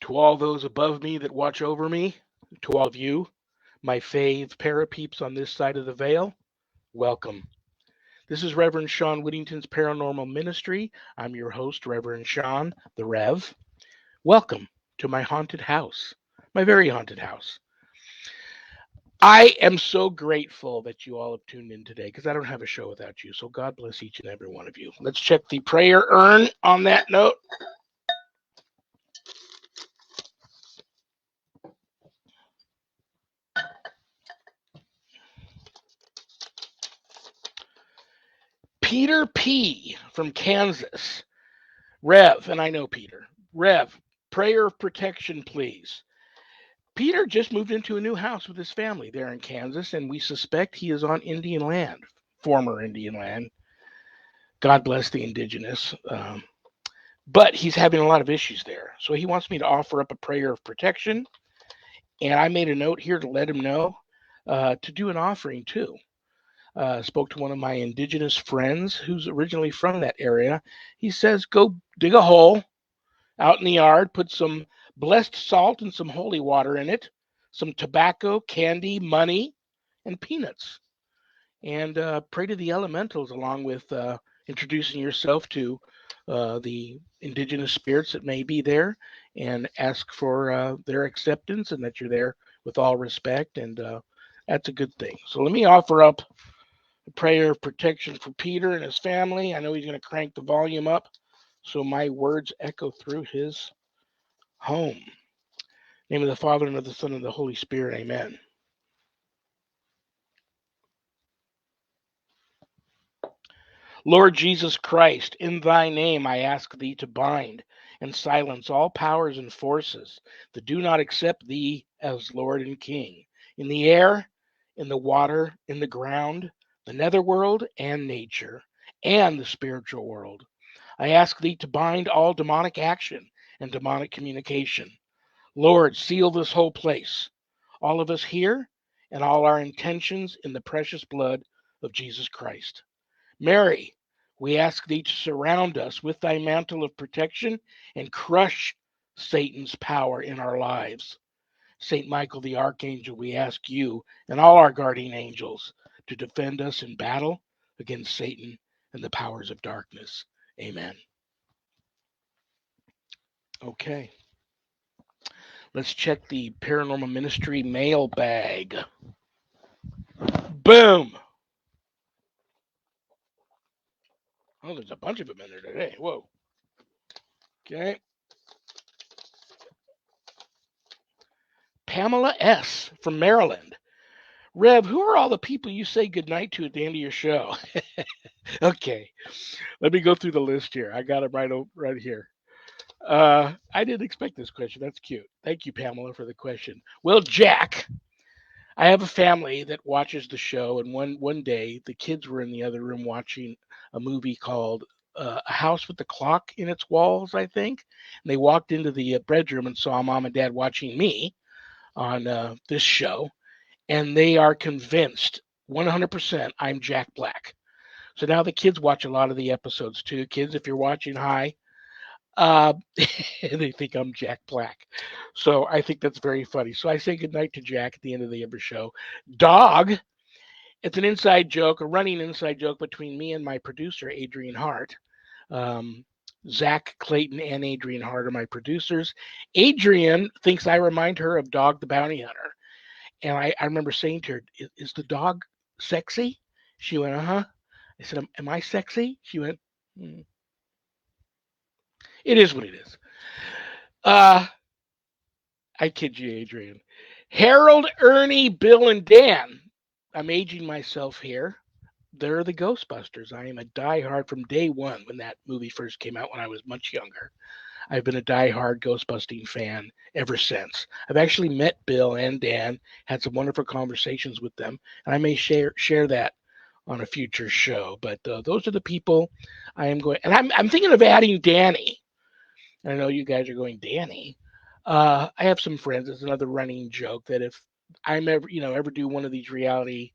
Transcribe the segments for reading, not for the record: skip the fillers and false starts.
To all those above me that watch over me, to all of you, my fave parapeeps on this side of the veil, welcome. This is Reverend Shawn Whittington's Paranormal Ministry. I'm your host, Reverend Shawn, the Rev. Welcome to my haunted house, my very haunted house. I am so grateful that you all have tuned in today because I don't have a show without you. So God bless each and every one of you. Let's check the prayer urn on that note. Peter P. from Kansas. Rev, and I know Peter. Rev, prayer of protection, please. Peter just moved into a new house with his family there in Kansas, and we suspect he is on Indian land, former Indian land. God bless the indigenous. But he's having a lot of issues there. So he wants me to offer up a prayer of protection. And I made a note here to let him know to do an offering too. Spoke to one of my indigenous friends who's originally from that area. He says, go dig a hole out in the yard, put some blessed salt and some holy water in it, some tobacco, candy, money, and peanuts. And pray to the elementals along with introducing yourself to the indigenous spirits that may be there and ask for their acceptance and that you're there with all respect. And that's a good thing. So let me offer up a prayer of protection for Peter and his family. I know he's going to crank the volume up so my words echo through his home. In the name of the Father, and of the Son, and of the Holy Spirit. Amen. Lord Jesus Christ, in thy name I ask thee to bind and silence all powers and forces that do not accept thee as Lord and King, in the air, in the water, in the ground, the netherworld, and nature, and the spiritual world. I ask thee to bind all demonic action and demonic communication. Lord, seal this whole place, all of us here, and all our intentions in the precious blood of Jesus Christ. Mary, we ask thee to surround us with thy mantle of protection and crush Satan's power in our lives. Saint Michael the Archangel, we ask you and all our guardian angels to defend us in battle against Satan and the powers of darkness. Amen. Okay. Let's check the Paranormal Ministry mailbag. Boom. Oh, there's a bunch of them in there today. Whoa. Okay. Pamela S. from Maryland. Rev, who are all the people you say goodnight to at the end of your show? Okay. Let me go through the list here. I got them right here. I didn't expect this question. That's cute. Thank you, Pamela, for the question. Well, Jack, I have a family that watches the show, and one day the kids were in the other room watching a movie called A House with the Clock in Its Walls, I think. And they walked into the bedroom and saw mom and dad watching me on this show, and they are convinced 100% I'm Jack Black. So now the kids watch a lot of the episodes too. Kids, if you're watching, hi. Uh, they think I'm Jack Black. So I think that's very funny. So I say goodnight to Jack at the end of the every show. Dog, it's an inside joke, a running inside joke between me and my producer, Adrian Hart. Zach Clayton and Adrian Hart are my producers. Adrian thinks I remind her of Dog the Bounty Hunter. And I remember saying to her, is the dog sexy? She went, uh-huh. I said, am I sexy? She went, It is what it is. I kid you, Adrian. Harold, Ernie, Bill, and Dan. I'm aging myself here. They're the Ghostbusters. I am a diehard from day one when that movie first came out when I was much younger. I've been a diehard Ghostbusting fan ever since. I've actually met Bill and Dan, had some wonderful conversations with them, and I may share that on a future show. But those are the people I am going. And I'm thinking of adding Danny. I know you guys are going, Danny. I have some friends. It's another running joke that if I'm ever do one of these reality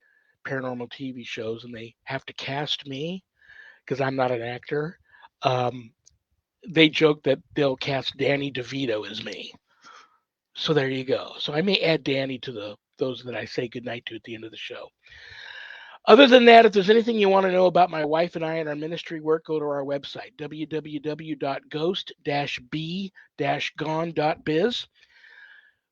paranormal TV shows and they have to cast me because I'm not an actor, they joke that they'll cast Danny DeVito as me. So there you go. So I may add Danny to those that I say goodnight to at the end of the show. Other than that, if there's anything you want to know about my wife and I and our ministry work, go to our website, www.ghost-b-gone.biz.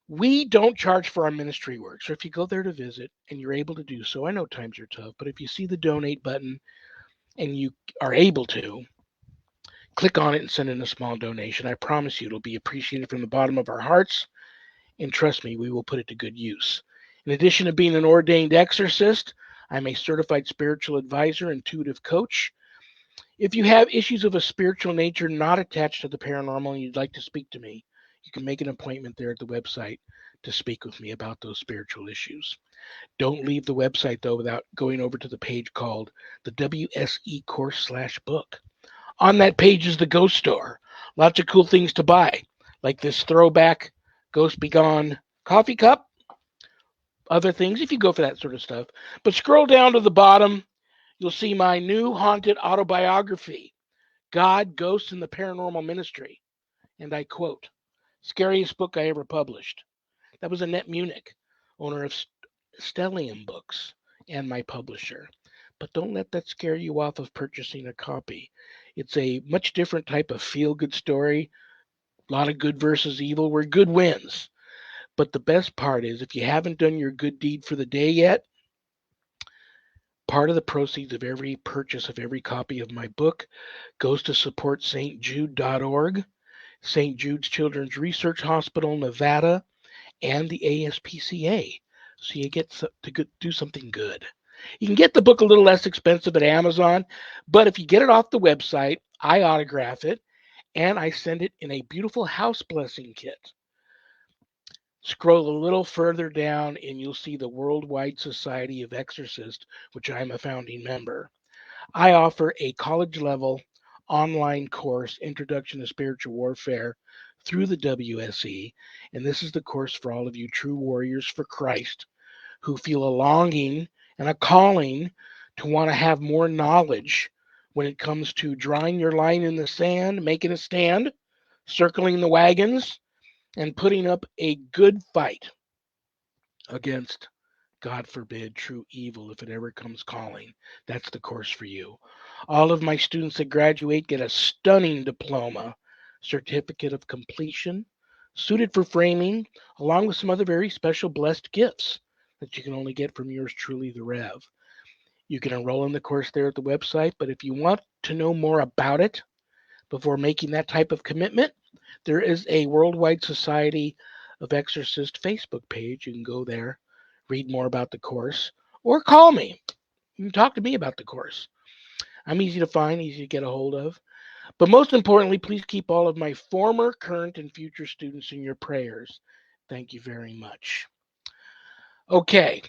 We don't charge for our ministry work. So if you go there to visit and you're able to do so, I know times are tough, but if you see the donate button and you are able to, click on it and send in a small donation. I promise you it'll be appreciated from the bottom of our hearts. And trust me, we will put it to good use. In addition to being an ordained exorcist, I'm a certified spiritual advisor, intuitive coach. If you have issues of a spiritual nature not attached to the paranormal and you'd like to speak to me, you can make an appointment there at the website to speak with me about those spiritual issues. Don't leave the website, though, without going over to the page called the WSE course/book. On that page is the Ghost Store. Lots of cool things to buy, like this throwback Ghost Be Gone coffee cup, other things if you go for that sort of stuff. But scroll down to the bottom, you'll see my new haunted autobiography, God, Ghosts, and the Paranormal Ministry. And I quote, scariest book I ever published. That was Annette Munich, owner of Stellium Books and my publisher. But don't let that scare you off of purchasing a copy. It's a much different type of feel good story. A lot of good versus evil where good wins. But the best part is if you haven't done your good deed for the day yet, part of the proceeds of every purchase of every copy of my book goes to support stjude.org, St. Jude's Children's Research Hospital, Nevada, and the ASPCA. So you get to do something good. You can get the book a little less expensive at Amazon, but if you get it off the website, I autograph it and I send it in a beautiful house blessing kit. Scroll a little further down and you'll see the Worldwide Society of Exorcists, which I'm a founding member. I offer a college level online course, Introduction to Spiritual Warfare, through the WSE. And this is the course for all of you true warriors for Christ who feel a longing and a calling to want to have more knowledge when it comes to drawing your line in the sand, making a stand, circling the wagons, and putting up a good fight against, God forbid, true evil if it ever comes calling. That's the course for you. All of my students that graduate get a stunning diploma, certificate of completion, suited for framing, along with some other very special blessed gifts that you can only get from yours truly, the Rev. You can enroll in the course there at the website, but if you want to know more about it before making that type of commitment, there is a Worldwide Society of Exorcists Facebook page. You can go there, read more about the course, or call me. You can talk to me about the course. I'm easy to find, easy to get a hold of. But most importantly, please keep all of my former, current, and future students in your prayers. Thank you very much. Okay.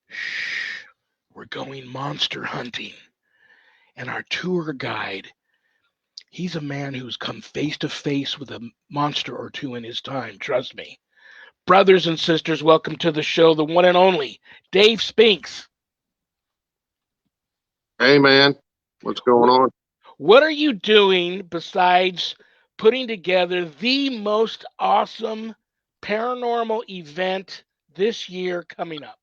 Shh. We're going monster hunting. And our tour guide, he's a man who's come face to face with a monster or two in his time, trust me. Brothers and sisters, welcome to the show, the one and only Dave Spinks. Hey, man, what's going on? What are you doing besides putting together the most awesome paranormal event this year coming up?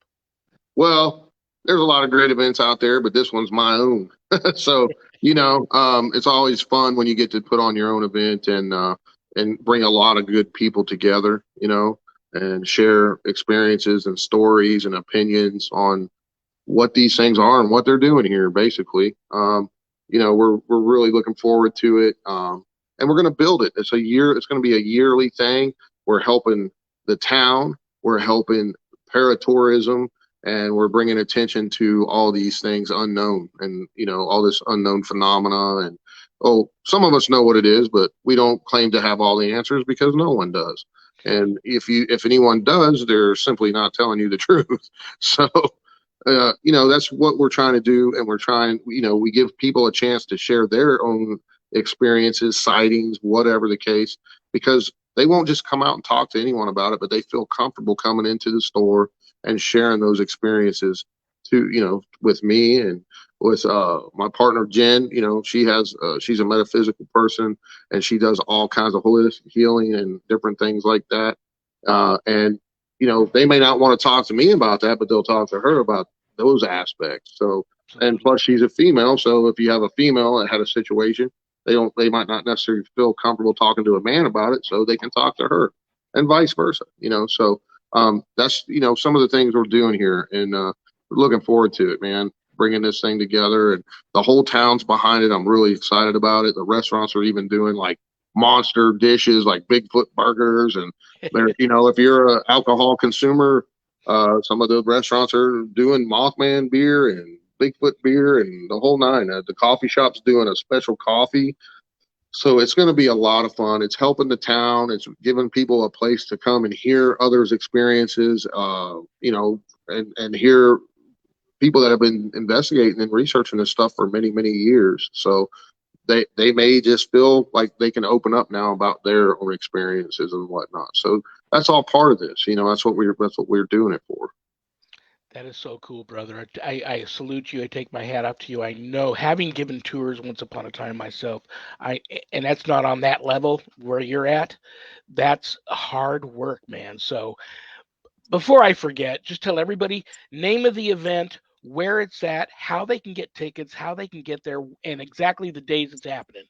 Well, there's a lot of great events out there, but this one's my own. So, it's always fun when you get to put on your own event and bring a lot of good people together, and share experiences and stories and opinions on what these things are and what they're doing here, basically. We're really looking forward to it. And we're going to build it. It's going to be a yearly thing. We're helping the town. We're helping paratourism, and we're bringing attention to all these things unknown and, all this unknown phenomena. And, some of us know what it is, but we don't claim to have all the answers because no one does. And if anyone does, they're simply not telling you the truth. So, that's what we're trying to do. And we're trying, we give people a chance to share their own experiences, sightings, whatever the case, because they won't just come out and talk to anyone about it, but they feel comfortable coming into the store and sharing those experiences. to, with me and with my partner Jen. She's a metaphysical person, and she does all kinds of holistic healing and different things like that. And they may not want to talk to me about that, but they'll talk to her about those aspects. So, and Absolutely. plus she's a female, so if you have a female that had a situation, they might not necessarily feel comfortable talking to a man about it, so they can talk to her, and vice versa. So that's some of the things we're doing here, and looking forward to it, man. Bringing this thing together, and the whole town's behind it. I'm really excited about it. The restaurants are even doing like monster dishes, like Bigfoot burgers, and there, if you're an alcohol consumer, some of the restaurants are doing Mothman beer and Bigfoot beer and the whole nine. The coffee shop's doing a special coffee, so it's going to be a lot of fun. It's helping the town. It's giving people a place to come and hear others' experiences, and hear people that have been investigating and researching this stuff for many, many years. So they may just feel like they can open up now about their own experiences and whatnot. So that's all part of this. That's what we're doing it for. That is so cool, brother. I salute you. I take my hat off to you. I know, having given tours once upon a time myself, I and that's not on that level where you're at. That's hard work, man. So before I forget, just tell everybody name of the event, where it's at, how they can get tickets, how they can get there, and exactly the days it's happening.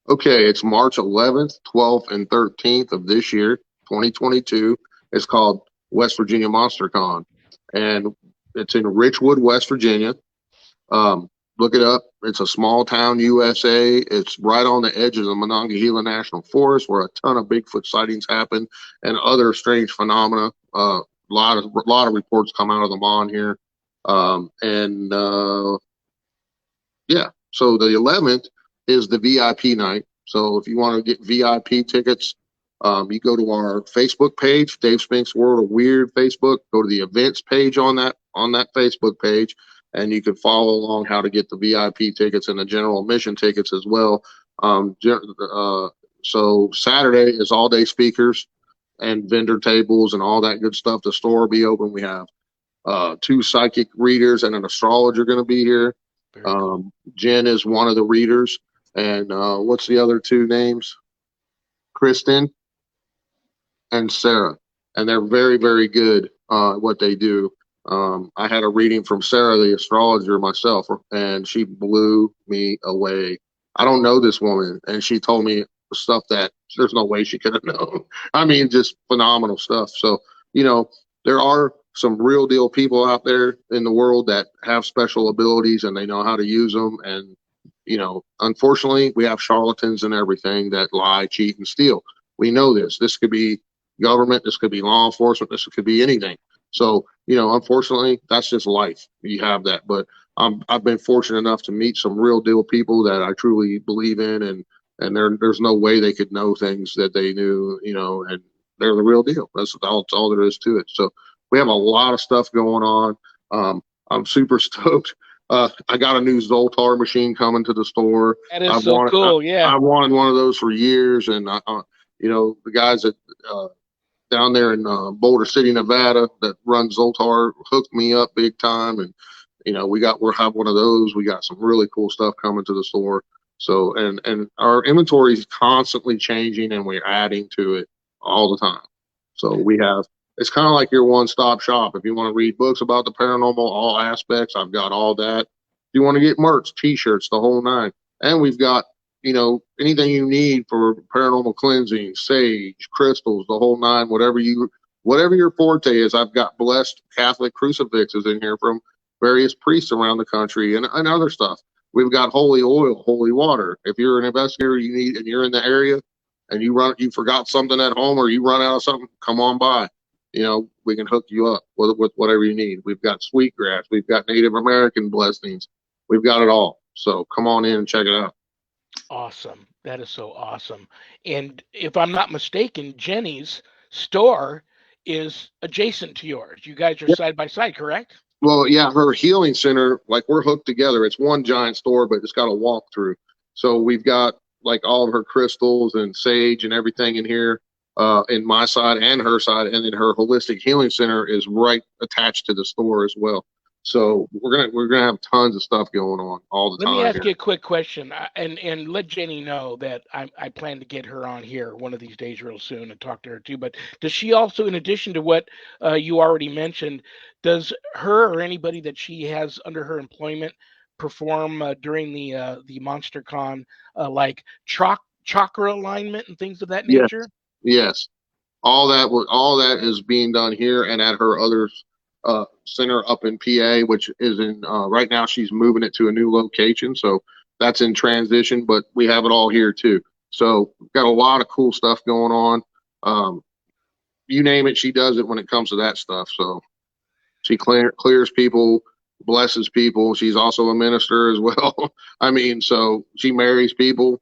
Okay, it's March 11th, 12th, and 13th of this year, 2022. It's called West Virginia Monster Con, and it's in Richwood, West Virginia. Look it up. It's a small town, USA. It's right on the edge of the Monongahela National Forest, where a ton of Bigfoot sightings happen and other strange phenomena. A lot of reports come out of the Mon here, and yeah. So the 11th is the VIP night. So if you want to get VIP tickets, you go to our Facebook page, Dave Spink's World of Weird Facebook. Go to the events page on that Facebook page, and you can follow along how to get the VIP tickets and the general admission tickets as well. So Saturday is all day speakers and vendor tables and all that good stuff. The store will be open. We have two psychic readers and an astrologer going to be here. Very cool. Jen is one of the readers, and what's the other two names? Kristen and Sarah, and they're very, very good at what they do. I had a reading from Sarah, the astrologer, myself, and she blew me away. I don't know this woman, and she told me stuff that there's no way she could have known. I mean, just phenomenal stuff. So, you know, there are some real deal people out there in the world that have special abilities and they know how to use them. And, unfortunately, we have charlatans and everything that lie, cheat, and steal. We know this. This could be government, this could be law enforcement, this could be anything. So, unfortunately, that's just life. You have that. But I've been fortunate enough to meet some real deal people that I truly believe in, and there's no way they could know things that they knew, and they're the real deal. That's all there is to it. So we have a lot of stuff going on. I'm super stoked. I got a new Zoltar machine coming to the store. That is I've so wanted I, cool. Yeah. I wanted one of those for years, and the guys that down there in Boulder City, Nevada, that runs Zoltar hooked me up big time, and we're having one of those. We got some really cool stuff coming to the store. So and our inventory is constantly changing, and we're adding to it all the time. So we have it's kind of like your one-stop shop. If you want to read books about the paranormal, all aspects, I've got all that. If you want to get merch, T-shirts, the whole nine, and we've got anything you need for paranormal cleansing, sage, crystals, the whole nine, whatever your forte is. I've got blessed Catholic crucifixes in here from various priests around the country, and other stuff. We've got holy oil, holy water. If you're an investigator, and you're in the area, and you forgot something at home, or you run out of something, come on by. We can hook you up with whatever you need. We've got sweetgrass, we've got Native American blessings, we've got it all. So come on in and check it out. Awesome. That is so awesome. And if I'm not mistaken, Jenny's store is adjacent to yours. You guys are side by side, correct? Well, yeah, her healing center, like we're hooked together. It's one giant store, but it's got a walkthrough. So we've got like all of her crystals and sage and everything in here, in my side and her side, and then her holistic healing center is right attached to the store as well. So we're gonna have tons of stuff going on all the Let me time ask here. you a quick question, and let Jenny know that I plan to get her on here one of these days, real soon, and talk to her too. But does she also, in addition to what you already mentioned, does her or anybody that she has under her employment perform during the MonsterCon, like chakra alignment and things of that Yes, nature? yes. All that is being done here and at her other center up in PA, which is in right now. She's moving it to a new location, so that's in transition. But we have it all here too. So we've got a lot of cool stuff going on. Um, you name it, she does it when it comes to that stuff. So she clears people, blesses people. She's also a minister as well. I mean, so she marries people,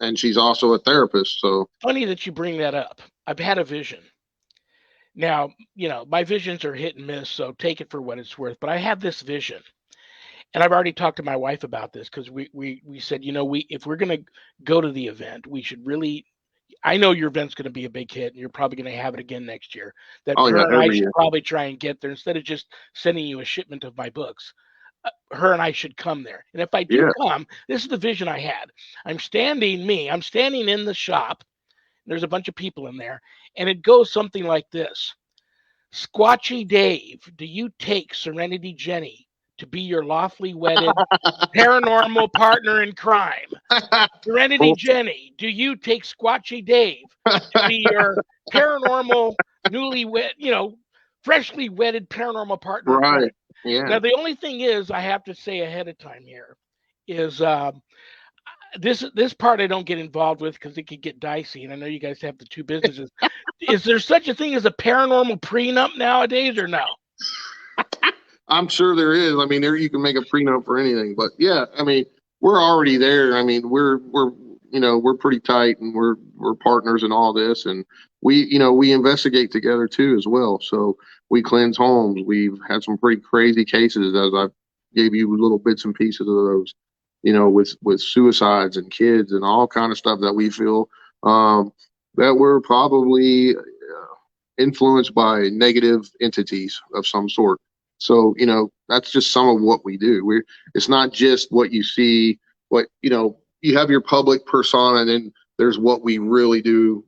and she's also a therapist. So Funny that you bring that up. I've had a vision. Now, my visions are hit and miss, so take it for what it's worth. But I have this vision, and I've already talked to my wife about this because we said, we if we're gonna go to the event, we should really. I know your event's going to be a big hit, and you're probably going to have it again next year. That oh yeah, her and I every should year, probably try and get there instead of just sending you a shipment of my books. Her and I should come there. And if I do yeah. come, this is the vision I had. I'm standing in the shop. There's a bunch of people in there, and it goes something like this. Squatchy Dave, do you take Serenity Jenny to be your lawfully wedded paranormal partner in crime? Serenity Cool. Jenny, do you take Squatchy Dave to be your paranormal, newly wed, freshly wedded paranormal partner in crime? Right. Yeah. Now, the only thing is, I have to say ahead of time here is this part I don't get involved with because it could get dicey, and I know you guys have the two businesses. Is there such a thing as a paranormal prenup nowadays, or no? I'm sure there is. I mean, there you can make a prenup for anything, but yeah, I mean, we're already there. I mean, we're pretty tight, and we're partners in all this, and we investigate together too as well. So we cleanse homes. We've had some pretty crazy cases, as I gave you little bits and pieces of those, with suicides and kids and all kind of stuff that we feel that we're probably influenced by negative entities of some sort. So, that's just some of what we do. It's not just what you see, you have your public persona, and then there's what we really do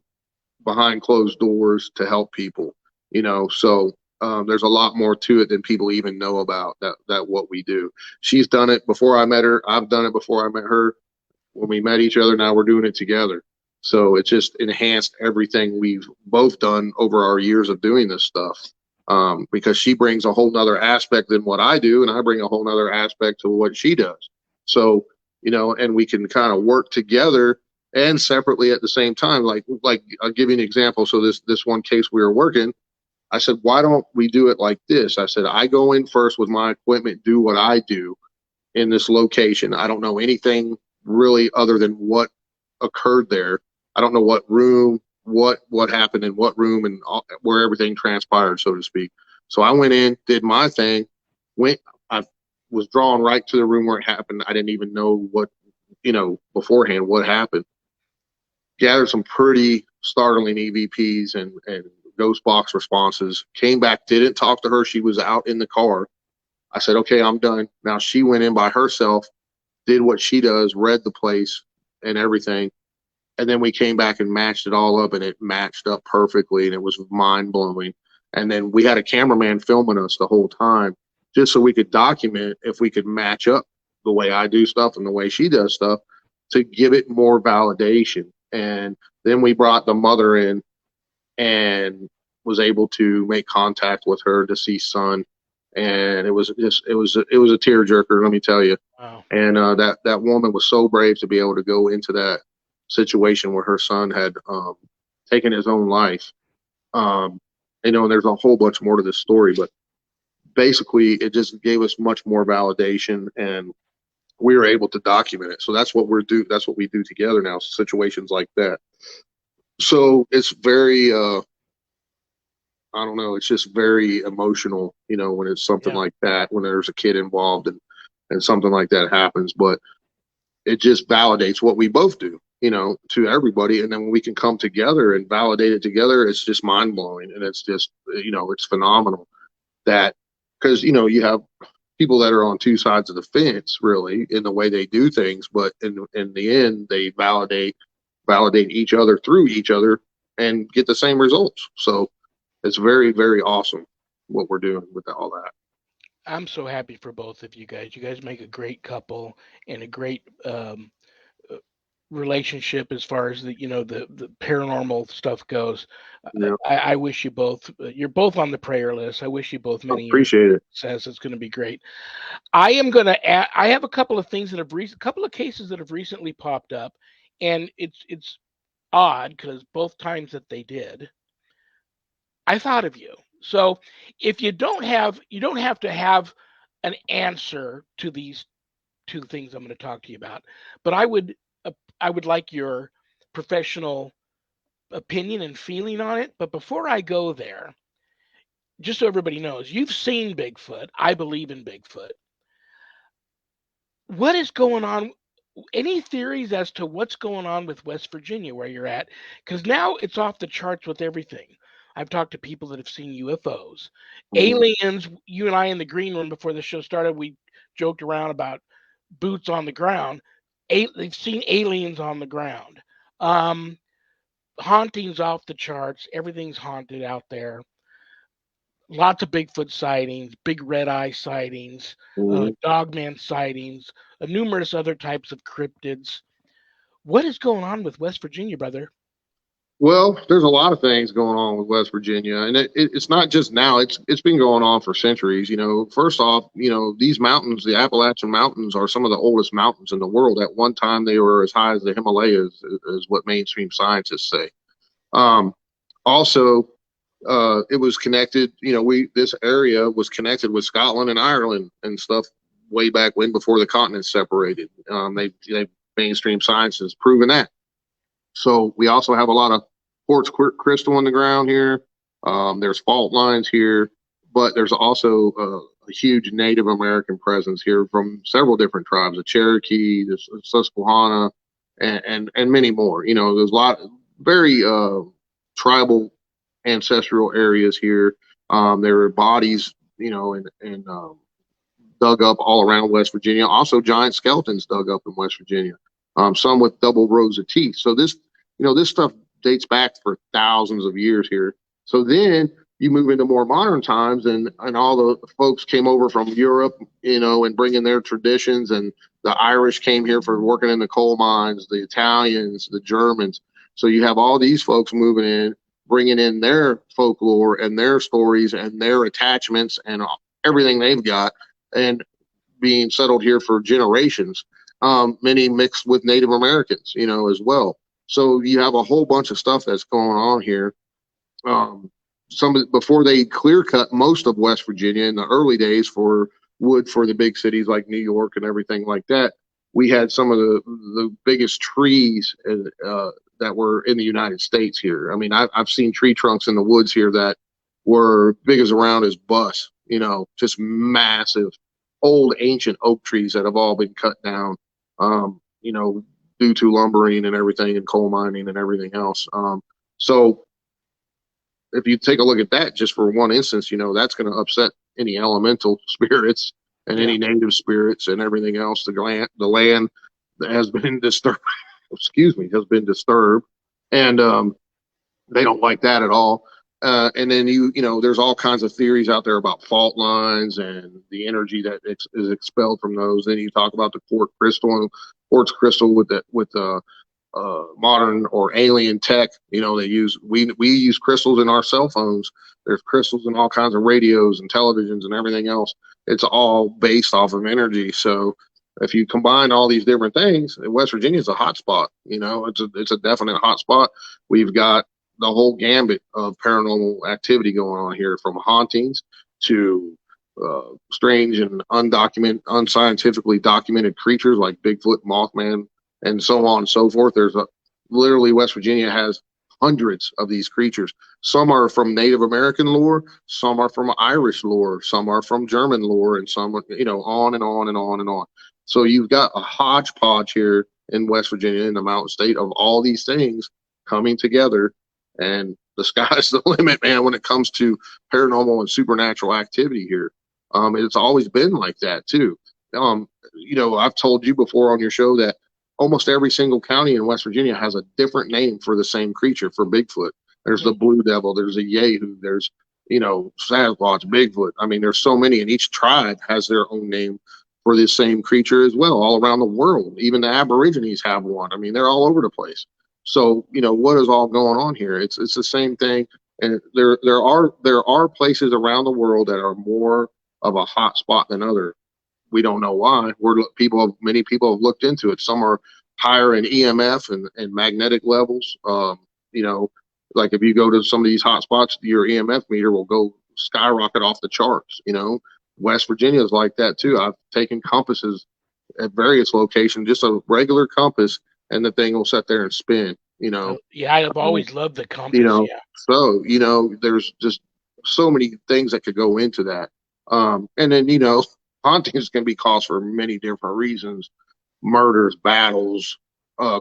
behind closed doors to help people, so there's a lot more to it than people even know about that what we do. She's done it before I met her. I've done it before I met her. When we met each other, now we're doing it together. So it just enhanced everything we've both done over our years of doing this stuff. Because she brings a whole nother aspect than what I do, and I bring a whole nother aspect to what she does. So, and we can kind of work together and separately at the same time. Like I'll give you an example. So this one case we were working, I said, why don't we do it like this? I said, I go in first with my equipment, do what I do in this location. I don't know anything really other than what occurred there. I don't know what room, what happened in what room, and where everything transpired, so to speak. So I went in, did my thing, went. I was drawn right to the room where it happened. I didn't even know what, beforehand what happened. Gathered some pretty startling EVPs and ghost box responses. Came back, didn't talk to her. She was out in the car. I said, okay, I'm done. Now she went in by herself, did what she does, read the place and everything. And then we came back and matched it all up, and it matched up perfectly, and it was mind blowing. And then we had a cameraman filming us the whole time just so we could document if we could match up the way I do stuff and the way she does stuff to give it more validation. And then we brought the mother in and was able to make contact with her deceased son, and it was a tearjerker, let me tell you. Wow. And that woman was so brave to be able to go into that situation where her son had taken his own life. Um, and there's a whole bunch more to this story, but basically it just gave us much more validation, and we were able to document it. So that's what that's what we do together now, situations like that. So it's very I don't know, it's just very emotional, when it's something Yeah. like that, when there's a kid involved, and something like that happens. But it just validates what we both do, to everybody. And then when we can come together and validate it together, it's just mind blowing. And it's just, it's phenomenal that because you have people that are on two sides of the fence, really, in the way they do things, but in the end, they validate each other through each other and get the same results. So it's very, very awesome what we're doing with all that. I'm so happy for both of you guys. You guys make a great couple and a great uh, relationship as far as the paranormal stuff goes. Yeah, I wish you both. You're both on the prayer list. I wish you both I many years appreciate it. of success. It's going to be great. I am going to add. I have a couple of things that couple of cases that have recently popped up, and it's odd because both times that they did, I thought of you. So if you don't have to have an answer to these two things I'm going to talk to you about, but uh, I would like your professional opinion and feeling on it. But before I go there, just so everybody knows, you've seen Bigfoot. I believe in Bigfoot. What is going on? Any theories as to what's going on with West Virginia where you're at? Because now it's off the charts with everything. I've talked to people that have seen UFOs, Mhm. aliens. You and I in the green room before the show started, we joked around about boots on the ground. They've seen aliens on the ground. Um, Hauntings off the charts. Everything's haunted out there. Lots of Bigfoot sightings, big red eye sightings, Mhm. dogman sightings, numerous other types of cryptids. What is going on with West Virginia, brother? Well, there's a lot of things going on with West Virginia, and it's not just now. It's been going on for centuries. First off, these mountains, the Appalachian Mountains, are some of the oldest mountains in the world. At one time, they were as high as the Himalayas, is what mainstream scientists say. Um, Also, it was connected. We this area was connected with Scotland and Ireland and stuff way back when, before the continents separated. They mainstream science has proven that. So we also have a lot of quartz crystal in the ground here. There's fault lines here, but there's also a huge Native American presence here from several different tribes: the Cherokee, the Susquehanna, and many more. There's a lot very tribal ancestral areas here. There are bodies, and dug up all around West Virginia. Also, giant skeletons dug up in West Virginia. Some with double rows of teeth. So this stuff dates back for thousands of years here. So then you move into more modern times, and all the folks came over from Europe, and bringing their traditions, and the Irish came here for working in the coal mines, the Italians, the Germans. So you have all these folks moving in, bringing in their folklore and their stories and their attachments and everything they've got, and being settled here for generations. Many mixed with Native Americans, as well. So you have a whole bunch of stuff that's going on here. Um, Before they clear cut most of West Virginia in the early days for wood for the big cities like New York and everything like that, we had some of the biggest trees that were in the United States here. I mean, I've seen tree trunks in the woods here that were big as around as bus, just massive old ancient oak trees that have all been cut down, um, you know, due to lumbering and everything and coal mining and everything else. So if you take a look at that just for one instance, that's going to upset any elemental spirits and Yeah. any native spirits and everything else. The land that has been disturbed, excuse me, has been disturbed, and they don't like that at all. And then there's all kinds of theories out there about fault lines and the energy that is expelled from those. Then you talk about the quartz crystal with modern or alien tech. They use we use crystals in our cell phones. There's crystals in all kinds of radios and televisions and everything else. It's all based off of energy. So if you combine all these different things, West Virginia is a hot spot. It's a definite hot spot. We've got the whole gambit of paranormal activity going on here, from hauntings to strange and unscientifically documented creatures like Bigfoot, Mothman, and so on and so forth. Literally, West Virginia has hundreds of these creatures. Some are from Native American lore, some are from Irish lore, some are from German lore, and some, on and on and on and on. So you've got a hodgepodge here in West Virginia, in the Mountain State, of all these things coming together, and the sky's the limit, man, when it comes to paranormal and supernatural activity here. It's always been like that too. I've told you before on your show that almost every single county in West Virginia has a different name for the same creature for Bigfoot. There's the Blue Devil, there's a Yahoo, there's Sasquatch, Bigfoot. I mean, there's so many, and each tribe has their own name for the same creature as well, all around the world. Even the Aborigines have one. I mean, they're all over the place. So, what is all going on here? It's the same thing, and there are places around the world that are more of a hot spot than others. We don't know why. Many people have looked into it. Some are higher in EMF and magnetic levels. You know, like if you go to some of these hot spots, your EMF meter will go skyrocket off the charts. West Virginia is like that too. I've taken compasses at various locations, just a regular compass, and the thing will sit there and spin. Yeah, I've Um, always loved the you compass. know, Yeah. there's just so many things that could go into that. And then hauntings can be caused for many different reasons: murders, battles,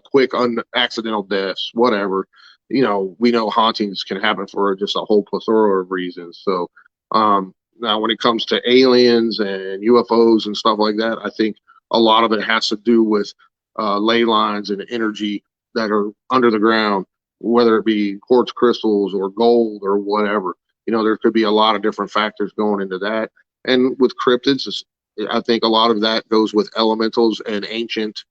quick accidental deaths, whatever. We know hauntings can happen for just a whole plethora of reasons. So now, when it comes to aliens and UFOs and stuff like that, I think a lot of it has to do with ley lines and energy that are under the ground, whether it be quartz crystals or gold or whatever. There could be a lot of different factors going into that. And with cryptids, I think a lot of that goes with elementals and ancient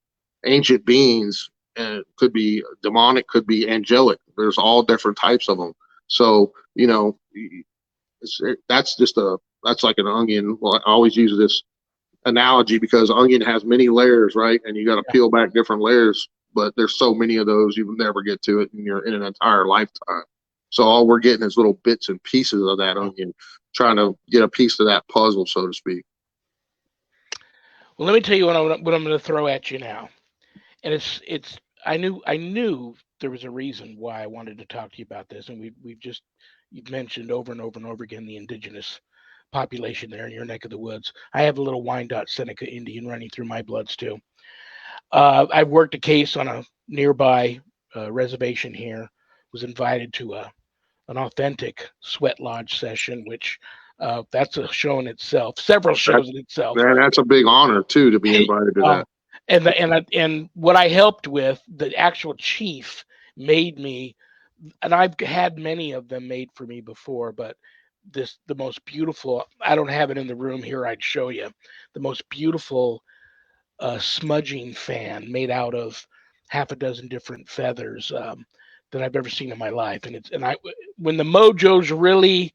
beings. And could be demonic, could be angelic. There's all different types of them. So that's like an onion. Well, I always use this analogy because onion has many layers, right? And you got to Yeah. peel back different layers, but there's so many of those you will never get to it in an entire lifetime. So all we're getting is little bits and pieces of that onion, trying to get a piece of that puzzle, so to speak. Well, let me tell you what I'm going to throw at you now, and it's I knew there was a reason why I wanted to talk to you about this, and we've just you've mentioned over and over and over again the indigenous population there in your neck of the woods. I have a little Wyandotte Seneca Indian running through my bloods too. I worked a case on a nearby reservation here. Was invited to an authentic sweat lodge session, which that's a show in itself, several That, shows in itself. that's a big honor too to be invited to Oh, that. and what I helped with, the actual chief made me, and I've had many of them made for me before, but the most beautiful. I don't have it in the room here. I'd show you the most beautiful smudging fan made out of half a dozen different feathers that I've ever seen in my life. And when the mojo's really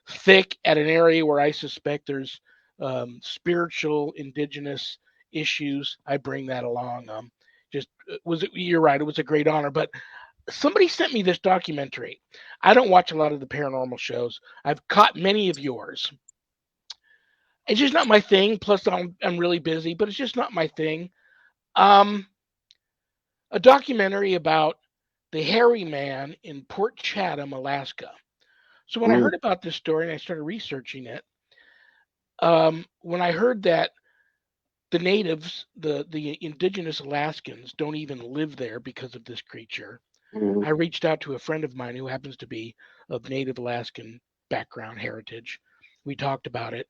thick at an area where I suspect there's spiritual indigenous issues, I bring that along. Just was it? You're right. It was a great honor, but somebody sent me this documentary. I don't watch a lot of the paranormal shows. I've caught many of yours. It's just not my thing. Plus, I'm really busy, but it's just not my thing. Um, a documentary about the hairy man in Port Chatham, Alaska. So when I Mm, heard about this story and I started researching it, when I heard that the natives, the indigenous Alaskans, don't even live there because of this creature, mm, I reached out to a friend of mine who happens to be of Native Alaskan background heritage. We talked about it.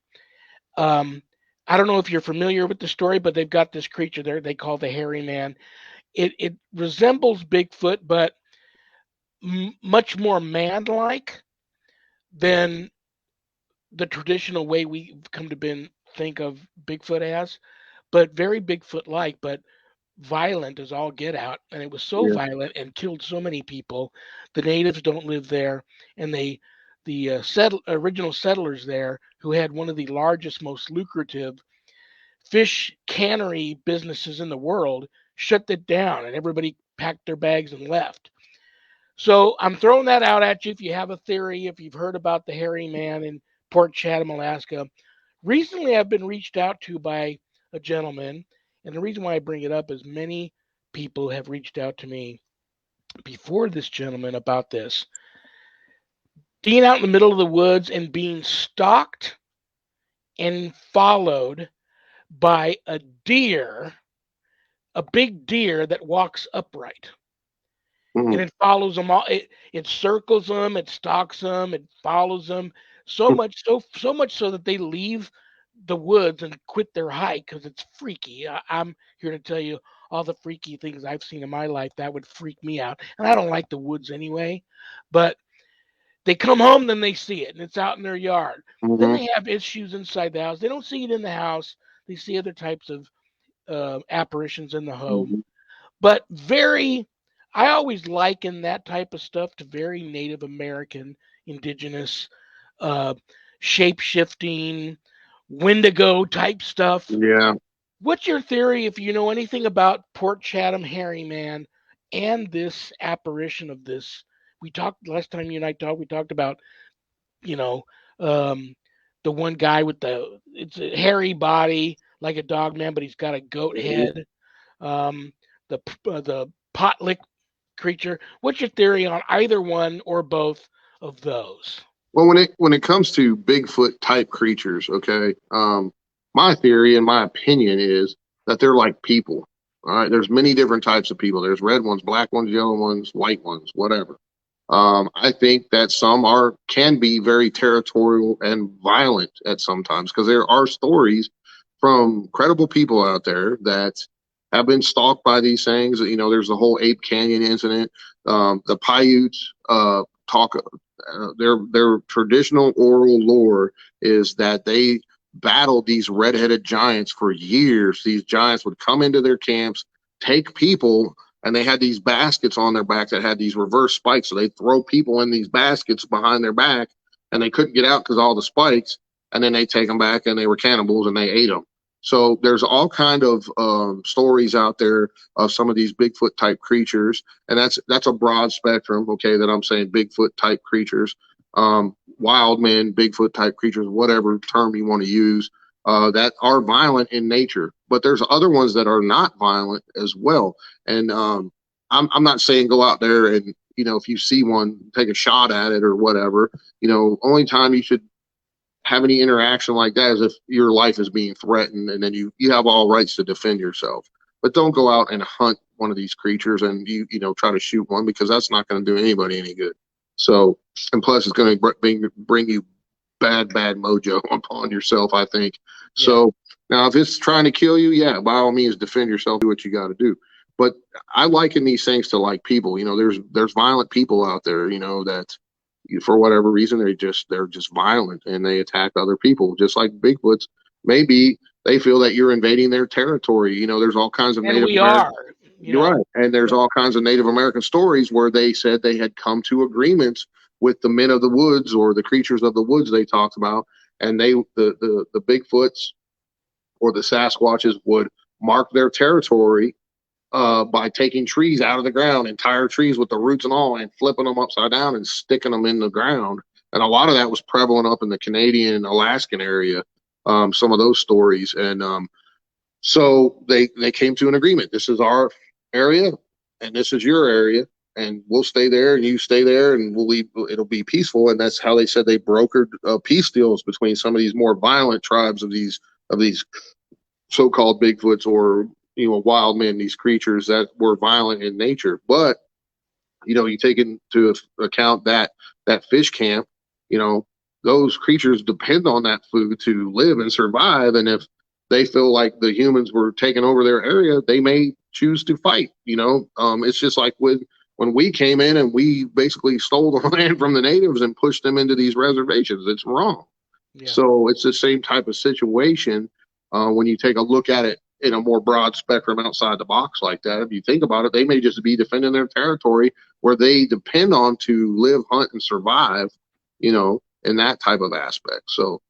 Um, I don't know if you're familiar with the story, but they've got this creature there they call the hairy man. It resembles Bigfoot, but much more man-like than the traditional way we've come to think of Bigfoot as, but very Bigfoot-like, but violent as all get out. And it was so yeah, violent and killed so many people. The natives don't live there, and the original settlers there, who had one of the largest, most lucrative fish cannery businesses in the world, shut it down, and everybody packed their bags and left. So I'm throwing that out at you if you have a theory, if you've heard about the hairy man in Port Chatham, Alaska. Recently, I've been reached out to by a gentleman, and the reason why I bring it up is many people have reached out to me before this gentleman about this. Being out in the middle of the woods and being stalked and followed by a deer, a big deer that walks upright. And mm, it follows them all. It circles them, it stalks them, it follows them so much so that they leave the woods and quit their hike because it's freaky. I'm here to tell you all the freaky things I've seen in my life that would freak me out. And I don't like the woods anyway. But they come home, then they see it, and it's out in their yard. Then Hmm. they have issues inside the house. They don't see it in the house. They see other types of apparitions in the home. Hmm. But I always liken that type of stuff to very Native American, indigenous, uh, shape shifting, Wendigo type stuff. Yeah. What's your theory if you know anything about Port Chatham Hairy Man and this apparition of this? We talked last time you and I talked. We talked about you know um, the one guy with it's a hairy body like a dog man, but he's got a goat head. Um, the potlick creature. What's your theory on either one or both of those? Well, when it comes to Bigfoot type creatures, okay, my theory and my opinion is that they're like people. All right, there's many different types of people. There's red ones, black ones, yellow ones, white ones, whatever. I think that some are can be very territorial and violent at sometimes because there are stories from credible people out there that have been stalked by these things. You know, there's the whole Ape Canyon incident. The Paiutes talk. Their traditional oral lore is that they battled these red-headed giants for years. These giants would come into their camps, take people, and they had these baskets on their back that had these reverse spikes. So they throw people in these baskets behind their back, and they couldn't get out because all the spikes. And then they take them back, and they were cannibals, and they ate them. So there's all kind of stories out there of some of these Bigfoot type creatures, and that's a broad spectrum. Okay, that I'm saying Bigfoot type creatures, wild men, Bigfoot type creatures, whatever term you want to use, that are violent in nature. But there's other ones that are not violent as well. And I'm not saying go out there and if you see one, take a shot at it or whatever. Only time you should have any interaction like that is if your life is being threatened, and then you have all rights to defend yourself. But don't go out and hunt one of these creatures and try to shoot one, because that's not going to do anybody any good. So, and plus it's going to bring you bad mojo upon yourself, I think. Yeah, So now if it's trying to kill you, yeah, by all means defend yourself, do what you got to do. But I liken these things to like people. There's violent people out there, that for whatever reason they're just violent and they attack other people, just like Bigfoots. Maybe they feel that you're invading their territory. There's all kinds of and Native we American. are. You You're know, right, and there's yeah, all kinds of Native American stories where they said they had come to agreements with the men of the woods, or the creatures of the woods they talked about, and the Bigfoots or the Sasquatches would mark their territory by taking trees out of the ground, entire trees with the roots and all, and flipping them upside down and sticking them in the ground. And a lot of that was prevalent up in the Canadian and Alaskan area. Some of those stories, and so they came to an agreement. This is our area, and this is your area, and we'll stay there, and you stay there, and we'll leave. It'll be peaceful, and that's how they said they brokered peace deals between some of these more violent tribes of these so-called Bigfoots, or wild men, these creatures that were violent in nature. But you take into account that fish camp, you know, those creatures depend on that food to live and survive. And if they feel like the humans were taking over their area, they may choose to fight. It's just like when we came in and we basically stole the land from the natives and pushed them into these reservations. It's wrong. yeah, So it's the same type of situation when you take a look at it in a more broad spectrum outside the box like that. If you think about it, they may just be defending their territory where they depend on to live, hunt, and survive, in that type of aspect. So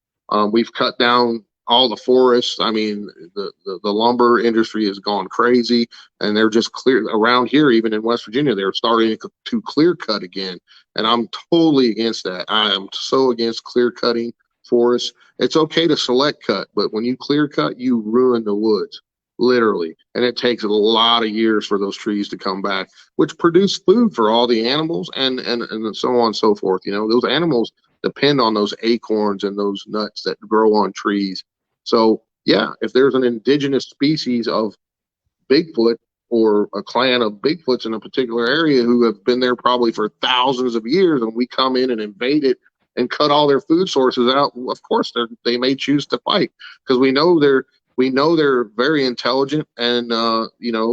we've cut down all the forests. I mean, the lumber industry has gone crazy, and they're just clear around here, even in West Virginia, they're starting to clear cut again. And I'm totally against that. I am so against clear cutting forests. It's okay to select cut, but when you clear cut, you ruin the woods, literally. And it takes a lot of years for those trees to come back, which produce food for all the animals, and so on and so forth. Those animals depend on those acorns and those nuts that grow on trees. So yeah, if there's an indigenous species of Bigfoot, or a clan of Bigfoots in a particular area who have been there probably for thousands of years, and we come in and invade it and cut all their food sources out, of course they may choose to fight, because we know they're very intelligent, and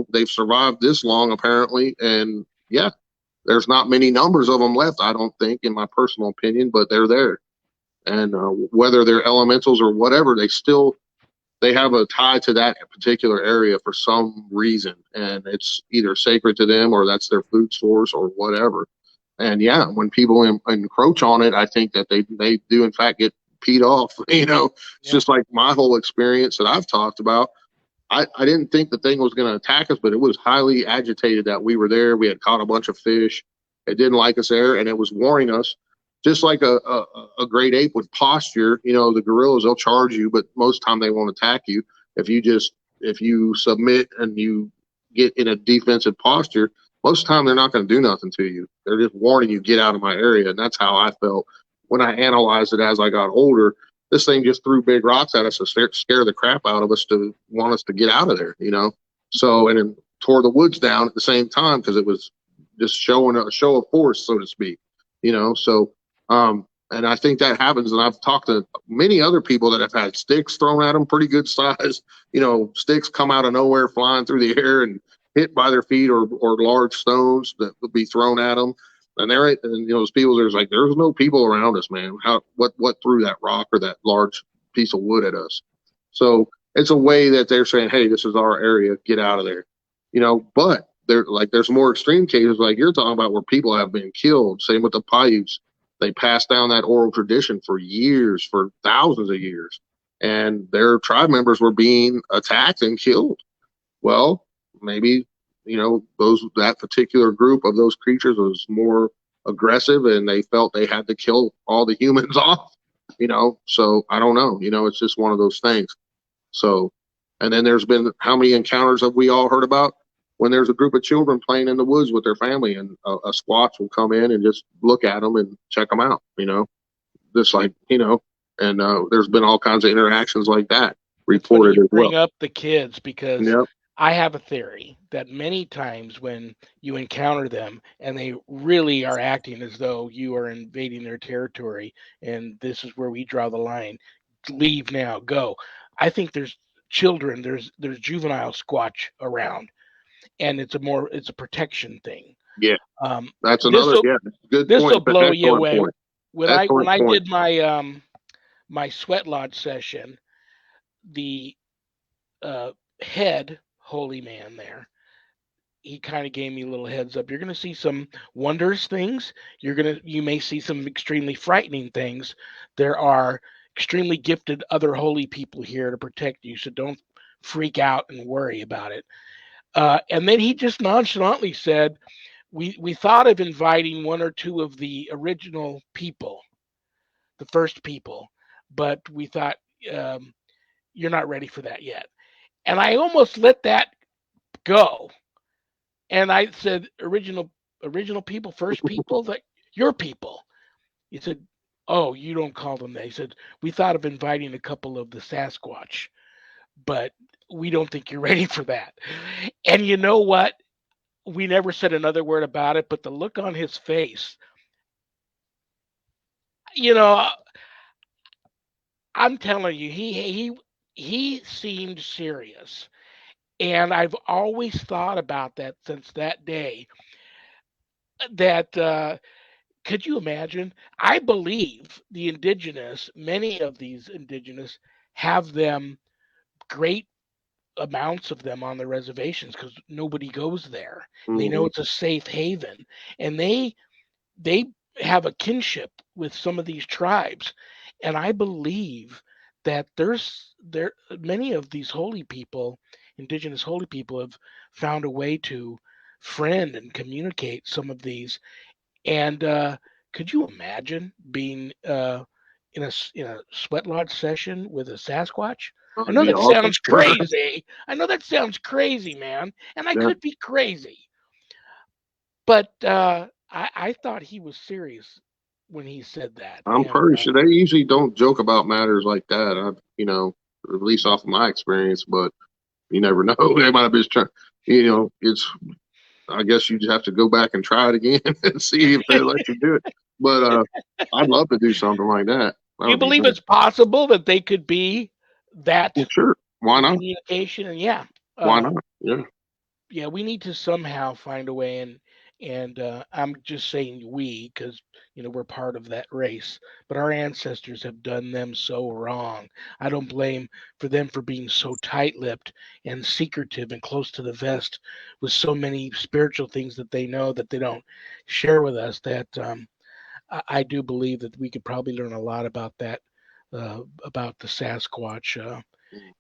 they've survived this long apparently, and yeah, there's not many numbers of them left, I don't think, in my personal opinion, but they're there. And whether they're elementals or whatever, they have a tie to that particular area for some reason, and it's either sacred to them or that's their food source or whatever. And yeah, when people encroach on it, I think that they do in fact get peed off. It's Yeah. just like my whole experience that I've talked about. I didn't think the thing was going to attack us, but it was highly agitated that we were there. We had caught a bunch of fish. It didn't like us there, and it was warning us. Just like a great ape with posture, the gorillas, they'll charge you, but most time they won't attack you. If you submit and you get in a defensive posture, most of the time they're not going to do nothing to you. They're just warning you, get out of my area. And that's how I felt when I analyzed it as I got older. This thing just threw big rocks at us to scare the crap out of us, to want us to get out of there. So, and then tore the woods down at the same time, because it was just showing a show of force, so to speak. So, and I think that happens. And I've talked to many other people that have had sticks thrown at them, pretty good size, sticks come out of nowhere, flying through the air and hit by their feet, or large stones that would be thrown at them. And those people, there's no people around us, man. What threw that rock or that large piece of wood at us? So it's a way that they're saying, hey, this is our area, get out of there. But there's more extreme cases like you're talking about, where people have been killed. Same with the Paiutes. They passed down that oral tradition for years, for thousands of years, and their tribe members were being attacked and killed. Well, maybe that particular group of those creatures was more aggressive, and they felt they had to kill all the humans off. So I don't know. It's just one of those things. So, and then there's been, how many encounters have we all heard about when there's a group of children playing in the woods with their family, and a Squatch will come in and just look at them and check them out, just like, and there's been all kinds of interactions like that It's funny reported you as bring well. up the kids, because Yep. I have a theory that many times when you encounter them and they really are acting as though you are invading their territory and this is where we draw the line, leave now, go. I think there's children, there's juvenile Squatch around, and it's a protection thing. Yeah. Um, That's this another, will yeah, good this will point. blow you Excellent away. point. When Excellent I point. did my sweat lodge session, the uh, head holy man there, he kind of gave me a little heads up. You're going to see some wondrous things. You may see some extremely frightening things. There are extremely gifted other holy people here to protect you, so don't freak out and worry about it. And then he just nonchalantly said, we thought of inviting one or two of the original people, the first people, but we thought um, you're not ready for that yet. And I almost let that go. And I said, original people, first people, like your people. He said, oh, you don't call them that. He said, we thought of inviting a couple of the Sasquatch, but we don't think you're ready for that. And you know what? We never said another word about it, but the look on his face, you know, I'm telling you, he seemed serious. And I've always thought about that since that day. That could you imagine? I believe many of these indigenous have them great amounts of them on the reservations because nobody goes there. And they know Hmm. it's a safe haven, and they have a kinship with some of these tribes, and I believe that there many of these holy people, indigenous holy people, have found a way to friend and communicate some of these. And could you imagine being in a sweat lodge session with a Sasquatch? Oh, I it'd know be that awesome. sounds crazy. I know that sounds crazy, man, and I Yeah. could be crazy. But I thought he was serious when he said that. I'm And pretty sure they usually don't joke about matters like that. At least off of my experience, but you never know. They might have been trying, it's, I guess you just have to go back and try it again and see if they let you do it. But I'd love to do something like that. That Do you would be believe great. it's possible that they could be that Well, sure. Why in not? communication? And yeah, Why not? Yeah. yeah, we need to somehow find a way, and I'm just saying we because we're part of that race, but our ancestors have done them so wrong. I don't blame for them for being so tight-lipped and secretive and close to the vest with so many spiritual things that they know that they don't share with us. That I do believe that we could probably learn a lot about that. About the Sasquatch,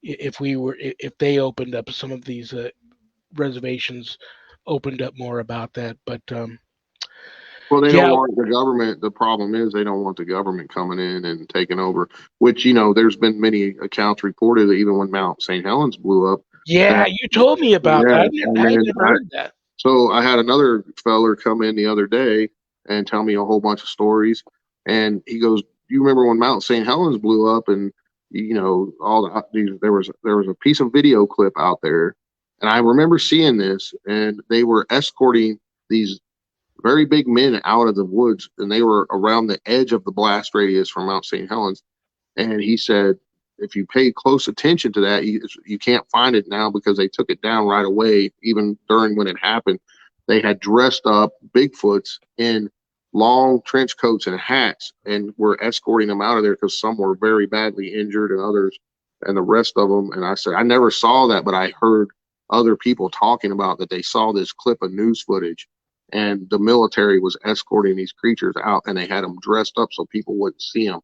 if they opened up some of these reservations opened up more about that. But Well, they don't yeah, want the government. The problem is they don't want the government coming in and taking over. Which there's been many accounts reported that even when Mount St. Helens blew up, yeah, that you told me about yeah, that. and I had then never heard that. so I had another feller come in the other day and tell me a whole bunch of stories, and he goes, "You remember when Mount St. Helens blew up, and all there was a piece of video clip out there, and I remember seeing this, and they were escorting these very big men out of the woods, and they were around the edge of the blast radius from Mount St. Helens. And he said, if you pay close attention to that, you can't find it now because they took it down right away, even during when it happened. They had dressed up Bigfoots in long trench coats and hats and were escorting them out of there because some were very badly injured and others, and the rest of them. And I said, I never saw that, but I heard other people talking about that they saw this clip of news footage and the military was escorting these creatures out and they had them dressed up so people wouldn't see them.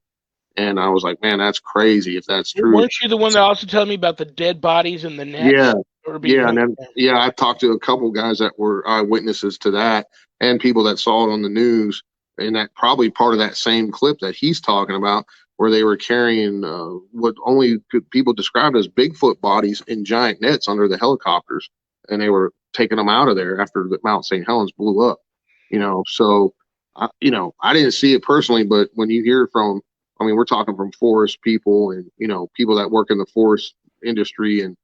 And I was like, man, that's crazy if that's true. Weren't you the one that also told me about the dead bodies in the Yeah, nets or being yeah, and hung? then yeah, I've talked to a couple guys that were eyewitnesses to that, and people that saw it on the news, and that probably part of that same clip that he's talking about, where they were carrying what only people described as Bigfoot bodies in giant nets under the helicopters, and they were taking them out of there after the Mount St. Helens blew up. So I didn't see it personally, but when you hear from, I mean, we're talking from forest people and people that work in the forest industry and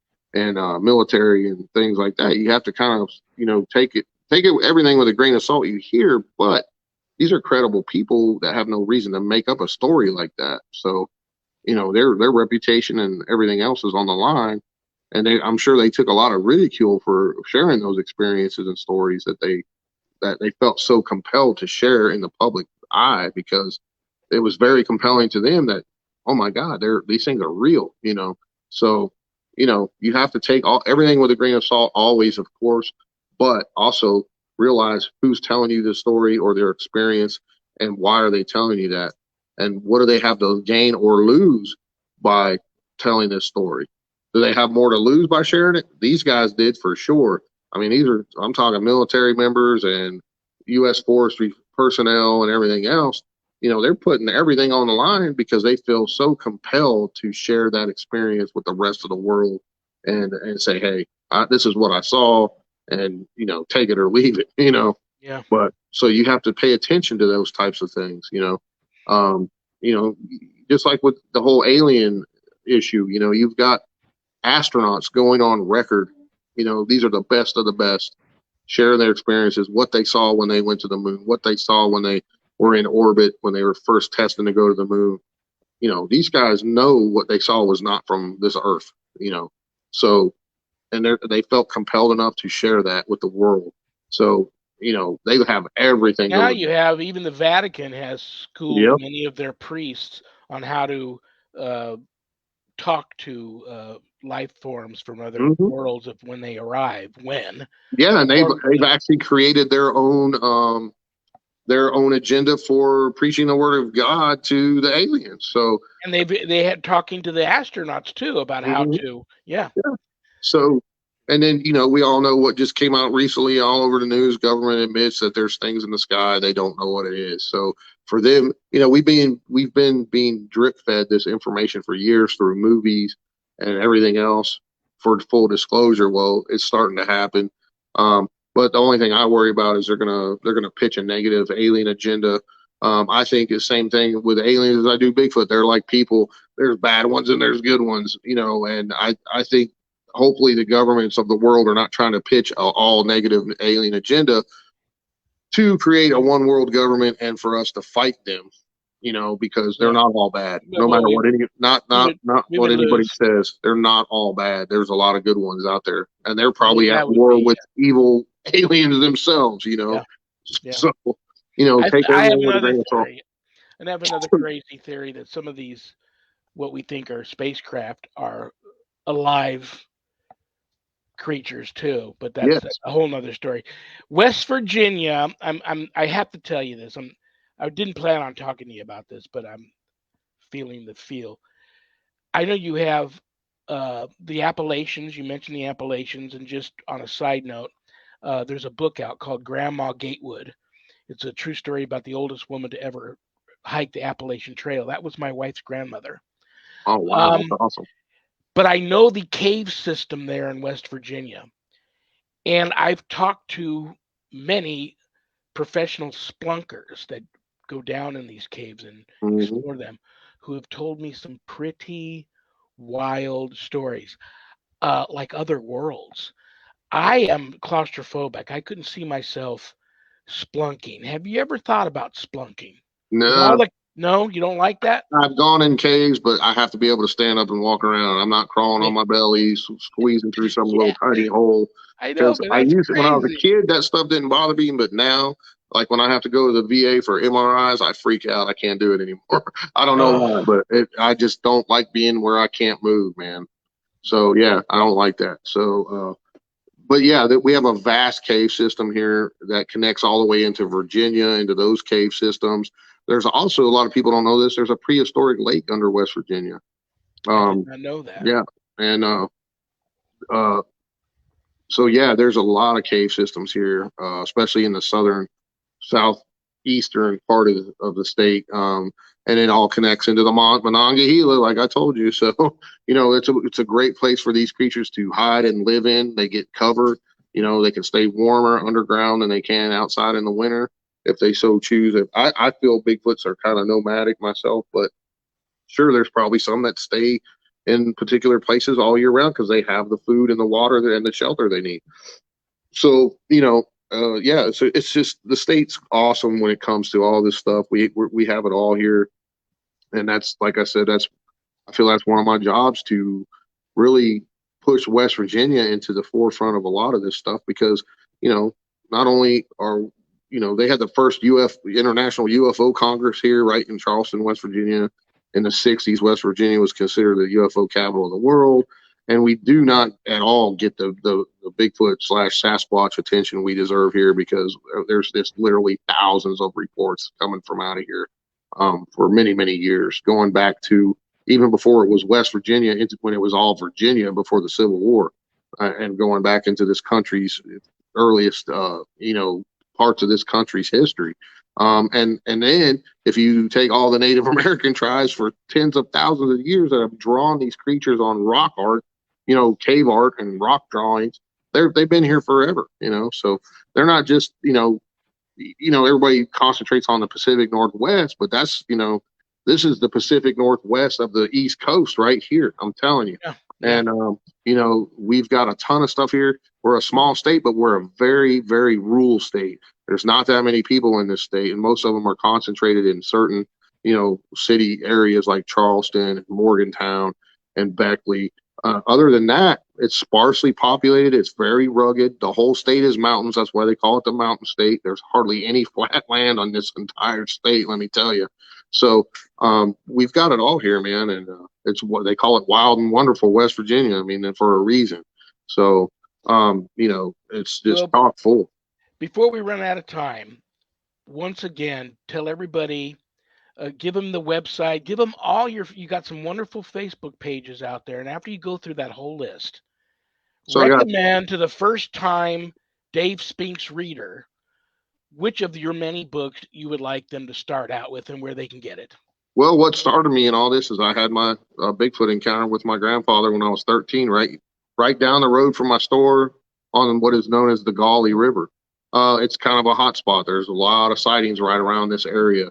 military and things like that. You have to kind of take it everything with a grain of salt you hear, but these are credible people that have no reason to make up a story like that. So their reputation and everything else is on the line, and I'm sure they took a lot of ridicule for sharing those experiences and stories that they felt so compelled to share in the public eye because it was very compelling to them that, oh my God, these things are real. So you have to take everything with a grain of salt always, of course, but also realize who's telling you the story or their experience and why are they telling you that, and what do they have to gain or lose by telling this story. Do they have more to lose by sharing it? These guys did for sure. I mean, I'm talking military members and U.S. forestry personnel and everything else. They're putting everything on the line because they feel so compelled to share that experience with the rest of the world and say, hey, this is what I saw, and take it or leave it. Yeah. But so you have to pay attention to those types of things. Um, you know, just like with the whole alien issue, you've got astronauts going on record. These are the best of the best, sharing their experiences, what they saw when they went to the moon, what they saw when they were in orbit, when they were first testing to go to the moon. These guys know what they saw was not from this earth. So and they felt compelled enough to share that with the world. So they have everything Now to. you have even the Vatican has schooled Yep. many of their priests on how to uh, talk to life forms from other Hmm. worlds if when they arrive. When Yeah, and they've or they've actually created their own agenda for preaching the word of God to the aliens. So, and they had talking to the astronauts too about how mhm, to yeah. yeah. So, and then we all know what just came out recently all over the news. Government admits that there's things in the sky they don't know what it is. So for them, we've been being drip fed this information for years through movies and everything else. For full disclosure, well, it's starting to happen. But the only thing I worry about is they're gonna pitch a negative alien agenda. I think the same thing with aliens as I do Bigfoot. They're like people. There's bad ones and there's good ones. And I think hopefully the governments of the world are not trying to pitch a all negative alien agenda. to create a one world government and for us to fight them, because they're Yeah. not all bad. No Well, matter what not we what would anybody lose. says, they're not all bad. There's a lot of good ones out there, and they're Only probably at that would war be with evil aliens themselves. yeah, yeah. So take I have everything with a another grain of salt. theory, and I have another crazy theory that some of these what we think are spacecraft are alive creatures too, but that's Yes. a whole nother story. West Virginia, I have to tell you this. I didn't plan on talking to you about this, but I'm feeling the feel. I know you have the Appalachians. You mentioned the Appalachians, and just on a side note, there's a book out called Grandma Gatewood. It's a true story about the oldest woman to ever hike the Appalachian Trail. That was my wife's grandmother. Oh wow, that's Um, awesome. but I know the cave system there in West Virginia, and I've talked to many professional splunkers that go down in these caves and Hmm. explore them, who have told me some pretty wild stories, like other worlds. I am claustrophobic. I couldn't see myself splunking. Have you ever thought about splunking? With all No, the no, you don't like that? I've gone in caves, but I have to be able to stand up and walk around. I'm not crawling Yeah, on my belly, squeezing through some yeah, little tiny hole. I know, Because but I that's used it when I was a crazy. kid, that stuff didn't bother me. But now, like when I have to go to the VA for MRIs, I freak out. I can't do it anymore. I don't know why, Oh, but I just don't like being where I can't move, man. So yeah, I don't like that. But yeah, that we have a vast cave system here that connects all the way into Virginia, into those cave systems. There's also a lot of people don't know this. There's a prehistoric lake under West Virginia. I did Um, not know that. yeah, and uh, so yeah, there's a lot of cave systems here, especially in the southeastern part of the state. And it all connects into the Monongahela, like I told you. So, it's a great place for these creatures to hide and live in. They get cover. They can stay warmer underground than they can outside in the winter if they so choose. I feel Bigfoots are kind of nomadic myself, but sure, there's probably some that stay in particular places all year round because they have the food and the water and the shelter they need. So yeah, so it's just the state's awesome when it comes to all this stuff. We have it all here, and that's like I said, I feel that's one of my jobs to really push West Virginia into the forefront of a lot of this stuff because you know not only are they had the first International UFO Congress here right in Charleston, West Virginia. In the '60s, West Virginia was considered the UFO capital of the world, and we do not at all get the Bigfoot slash Sasquatch attention we deserve here because there's this literally thousands of reports coming from out of here for many years, going back to even before it was West Virginia, into when it was all Virginia before the Civil War, and going back into this country's earliest, parts of this country's history. And then if you take all the Native American tribes for tens of thousands of years that have drawn these creatures on rock art, cave art and rock drawings, they've been here forever. So they're not just everybody concentrates on the Pacific Northwest, but this is the Pacific Northwest of the East Coast right here. I'm telling you. Yeah, yeah. And we've got a ton of stuff here. We're a small state, but we're a very, very rural state. There's not that many people in this state, and most of them are concentrated in certain, city areas like Charleston, Morgantown, and Beckley. Other than that, it's sparsely populated. It's very rugged. The whole state is mountains. That's why they call it the mountain state. There's hardly any flat land on this entire state, let me tell you. So we've got it all here, man. And it's what they call it wild and wonderful West Virginia. I mean, for a reason. So, it's just Well, chock full. before we run out of time, once again, tell everybody, give them the website, give them all you got some wonderful Facebook pages out there. And after you go through that whole list, So I got recommend to the first time Dave Spinks reader which of your many books you would like them to start out with and where they can get it. Well, what started me in all this is I had my Bigfoot encounter with my grandfather when I was 13, right down the road from my store on what is known as the Gauley River. It's kind of a hot spot. There's a lot of sightings right around this area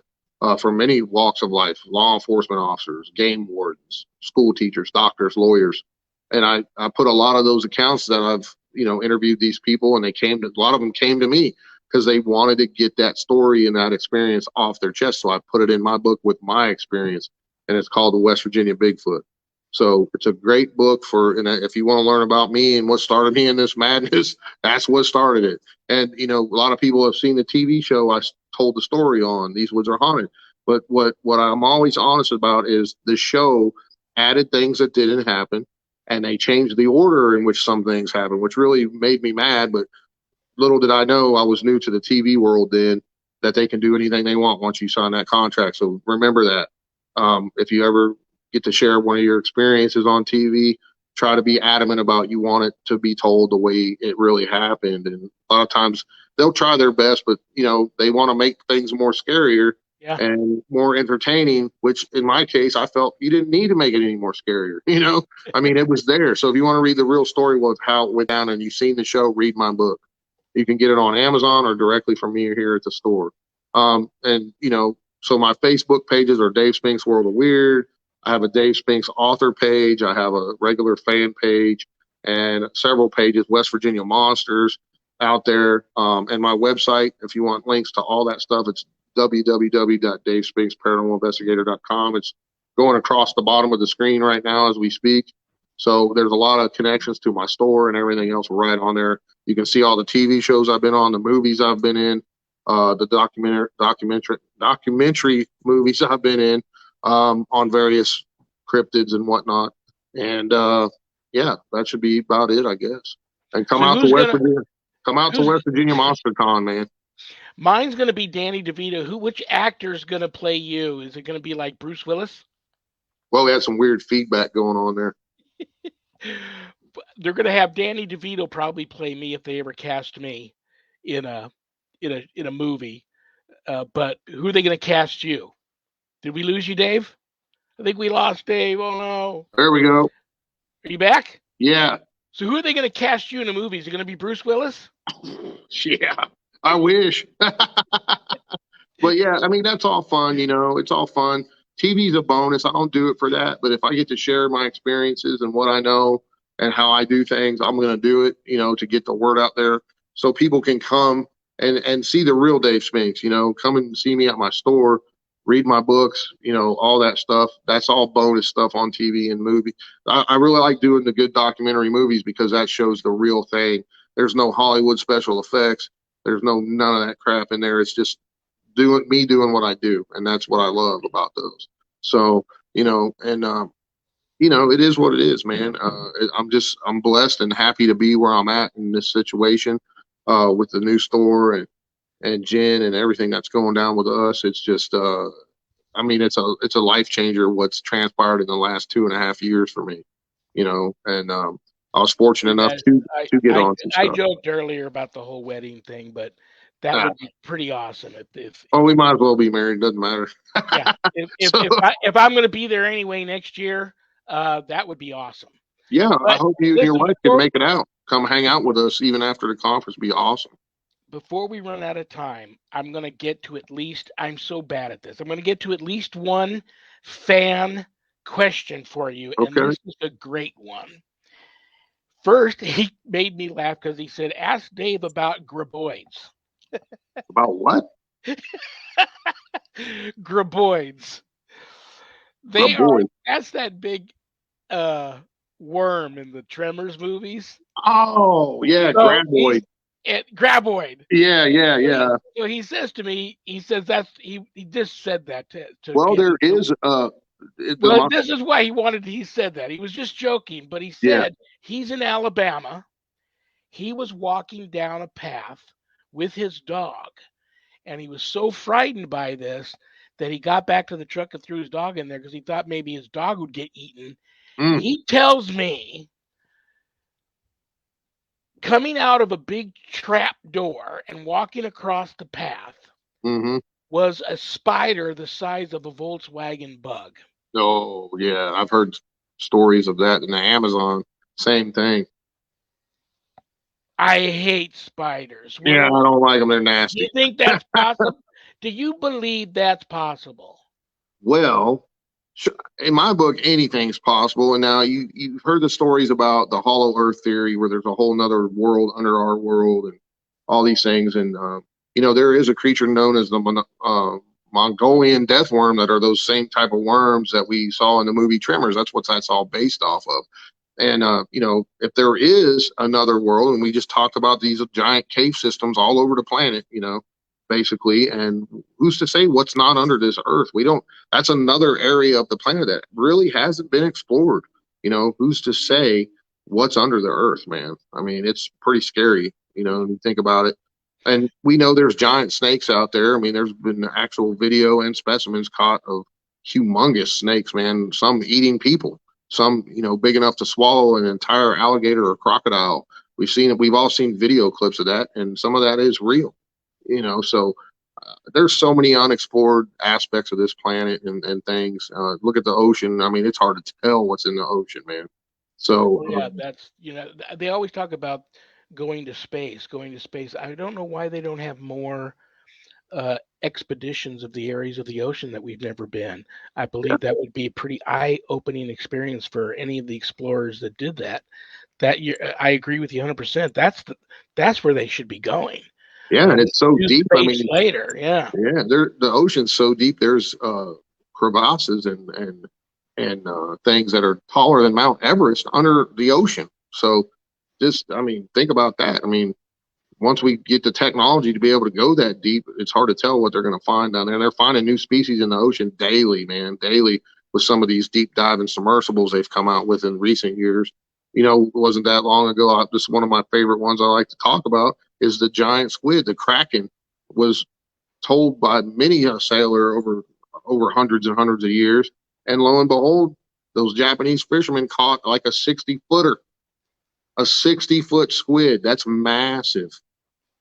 from many walks of life, law enforcement officers, game wardens, school teachers, doctors, lawyers. And I put a lot of those accounts that I've, interviewed these people and a lot of them came to me. because they wanted to get that story and that experience off their chest. So I put it in my book with my experience, and it's called The West Virginia Bigfoot. So it's a great book and if you want to learn about me and what started me in this madness, that's what started it. And, a lot of people have seen the TV show I told the story on, These Woods Are Haunted. But what I'm always honest about is the show added things that didn't happen, and they changed the order in which some things happened, which really made me mad. But little did I know, I was new to the TV world then, that they can do anything they want once you sign that contract. So remember that. If you ever get to share one of your experiences on TV, try to be adamant about you want it to be told the way it really happened. And a lot of times they'll try their best, but they want to make things more scarier and more entertaining, which in my case, I felt you didn't need to make it any more scarier. I mean, it was there. So if you want to read the real story of how it went down and you've seen the show, read my book. You can get it on Amazon or directly from me here at the store. So my Facebook pages are Dave Spinks World of Weird. I have a Dave Spinks author page. I have a regular fan page and several pages, West Virginia Monsters out there. And my website, if you want links to all that stuff, it's www.davespinksparanormalinvestigator.com. It's going across the bottom of the screen right now as we speak. So there's a lot of connections to my store and everything else right on there. You can see all the TV shows I've been on, the movies I've been in, the documentary movies I've been in, on various cryptids and whatnot. And that should be about it, I guess. And come out to West Virginia Monster Con, man. Mine's going to be Danny DeVito. Which actor's going to play you? Is it going to be like Bruce Willis? Well, we had some weird feedback going on there. They're going to have Danny DeVito probably play me if they ever cast me in a movie. But who are they going to cast you? Did we lose you, Dave? I think we lost Dave. Oh no. There we go. Are you back? Yeah. So who are they going to cast you in a movie? Is it going to be Bruce Willis? Yeah, I wish. But yeah, I mean, that's all fun, it's all fun. TV's a bonus. I don't do it for that. But if I get to share my experiences and what I know and how I do things, I'm going to do it, to get the word out there so people can come and see the real Dave Spinks, come and see me at my store, read my books, all that stuff. That's all bonus stuff on TV and movie. I really like doing the good documentary movies because that shows the real thing. There's no Hollywood special effects. There's none of that crap in there. It's just doing what I do. And that's what I love about those. So, it is what it is, man. I'm blessed and happy to be where I'm at in this situation, with the new store and Jen and everything that's going down with us. It's just, it's a life changer what's transpired in the last 2.5 years for me, and I was fortunate enough to get on some stuff. I joked earlier about the whole wedding thing, but that would be pretty awesome if we might as well be married. Doesn't matter. Yeah, if I'm going to be there anyway next year, that would be awesome. Yeah, but I hope you and your wife can make it out. Come hang out with us even after the conference. Be awesome. Before we run out of time, I'm going to get to I'm so bad at this. I'm going to get to at least one fan question for you. Okay. And this is a great one. First, he made me laugh because he said, ask Dave about graboids. About what? Graboids. That's that big worm in the Tremors movies. Oh, yeah, graboid. Graboid. Yeah. So he says to me, he just said that to well, there is this is why he said that. He was just joking, but he said he's in Alabama. He was walking down a path with his dog, and he was so frightened by this that he got back to the truck and threw his dog in there because he thought maybe his dog would get eaten. He tells me coming out of a big trap door and walking across the path was a spider the size of a Volkswagen Bug. Oh, yeah. I've heard stories of that in the Amazon. Same thing. I hate spiders. Yeah, I don't like them. They're nasty. Do you think that's possible? Do you believe that's possible? Well, in my book, anything's possible. And now you've heard the stories about the hollow earth theory where there's a whole nother world under our world and all these things. And there is a creature known as the Mongolian death worm that are those same type of worms that we saw in the movie Tremors. That's all based off of. And if there is another world, and we just talked about these giant cave systems all over the planet, basically, and who's to say what's not under this Earth? We don't. That's another area of the planet that really hasn't been explored. Who's to say what's under the Earth, man? I mean, it's pretty scary. When you think about it. And we know there's giant snakes out there. I mean, there's been actual video and specimens caught of humongous snakes, man. Some eating people, some big enough to swallow an entire alligator or crocodile. We've all seen video clips of that, and some of that is real. So there's so many unexplored aspects of this planet and things. Look at the ocean. I mean, it's hard to tell what's in the ocean, man. So Yeah, that's they always talk about going to space, going to space. I don't know why they don't have more expeditions of the areas of the ocean that we've never been. I yeah, believe that would be a pretty eye-opening experience for any of the explorers that did that. I agree with you 100%. That's where they should be going. yeah, and We it's so can do deep. I space mean, later. Yeah, yeah, the ocean's so deep. There's crevasses and things that are taller than Mount Everest under the ocean. So I mean, think about that. I mean, once we get the technology to be able to go that deep, it's hard to tell what they're going to find down there. And they're finding new species in the ocean daily, man, daily with some of these deep diving submersibles they've come out with in recent years. It wasn't that long ago. This is one of my favorite ones I like to talk about is the giant squid, the kraken, was told by many a sailor over hundreds and hundreds of years. And lo and behold, those Japanese fishermen caught like a 60-footer, a 60-foot squid. That's massive.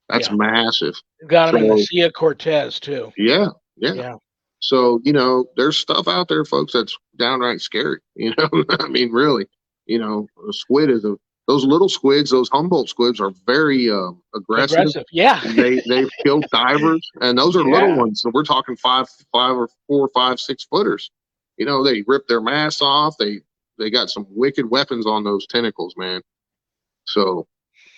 That's yeah. massive. Got them in the So Sea of Cortez too. yeah, yeah. Yeah. So there's stuff out there, folks, that's downright scary. I mean, really, a squid is a those little squids, those Humboldt squids, are very aggressive. Aggressive. Yeah. They've killed divers, and those are little Yeah. ones. So we're talking five or 4, 5, 6 footers. They rip their mass off. They got some wicked weapons on those tentacles, man. So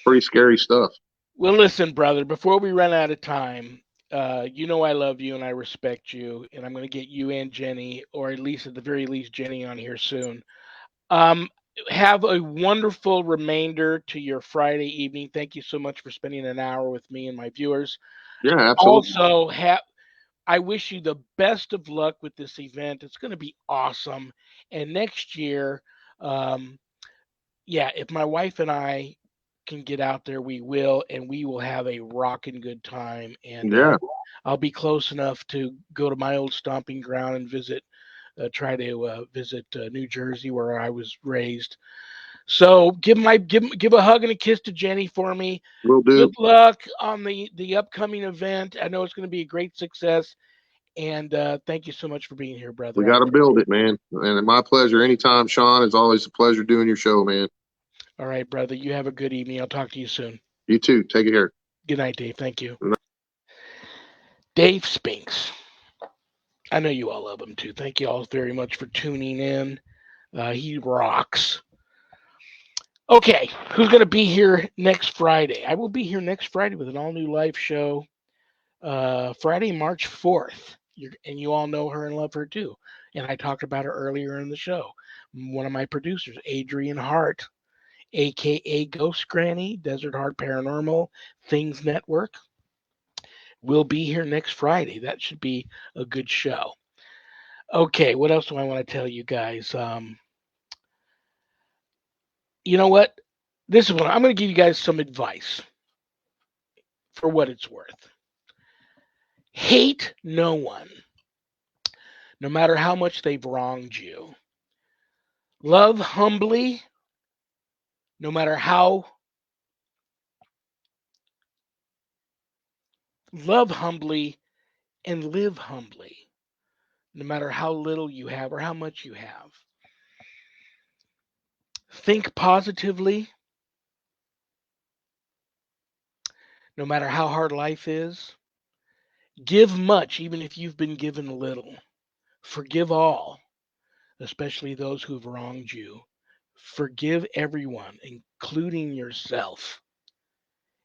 pretty scary stuff. Well, listen, brother, before we run out of time, I love you and I respect you, and I'm going to get you and Jenny, or at least at the very least, Jenny on here soon. Um, have a wonderful remainder to your Friday evening. Thank you so much for spending an hour with me and my viewers. Yeah, absolutely. Also, I wish you the best of luck with this event. It's going to be awesome. And next year, um, yeah, if my wife and I can get out there, we will, and we will have a rocking good time. And Yeah, I'll be close enough to go to my old stomping ground and try to visit New Jersey where I was raised. So give a hug and a kiss to Jenny for me. we'll Good do. luck on the upcoming event. I know it's going to be a great success. And thank you so much for being here, We brother. I got to build appreciate it, man. And my pleasure. Anytime, Shawn. It's always a pleasure doing your show, man. it. All right, brother. You have a good evening. I'll talk to you soon. You too. Take it here. Good night, Dave. Thank you. Dave Spinks. I know you all love him too. Thank you all very much for tuning in. He rocks. Okay, who's going to be here next Friday? I will be here next Friday with an all new live show. Friday, March 4th. And you all know her and love her too. And I talked about her earlier in the show. One of my producers, Adrian Hart, aka Ghost Granny, Desert Heart Paranormal, Things Network, will be here next Friday. That should be a good show. Okay, what else do I want to tell you guys? You know what? This is what I'm going to give you guys some advice for what it's worth. Hate no one, no matter how much they've wronged you. Love humbly, no matter how love humbly and live humbly, no matter how little you have or how much you have. Think positively, no matter how hard life is. Give much, even if you've been given little. Forgive all, especially those who've wronged you. Forgive everyone, including yourself.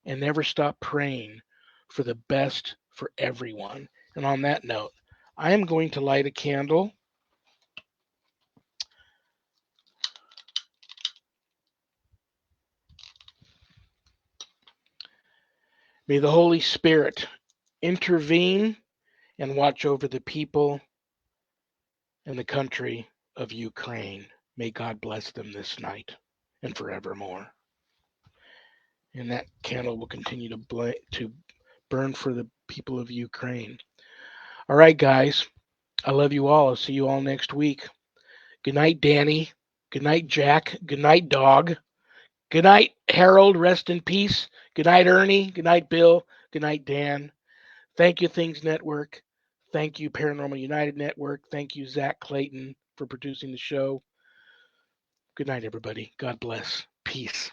And never stop praying for the best for everyone. And on that note, I am going to light a candle. May the Holy Spirit intervene and watch over the people and the country of Ukraine. May God bless them this night and forevermore. And that candle will continue to burn for the people of Ukraine. All right, guys. I love you all. I'll see you all next week. Good night, Danny. Good night, Jack. Good night, Dog. Good night, Harold. Rest in peace. Good night, Ernie. Good night, Bill. Good night, Dan. Thank you, Things Network. Thank you, Paranormal United Network. Thank you, Zach Clayton, for producing the show. Good night, everybody. God bless. Peace.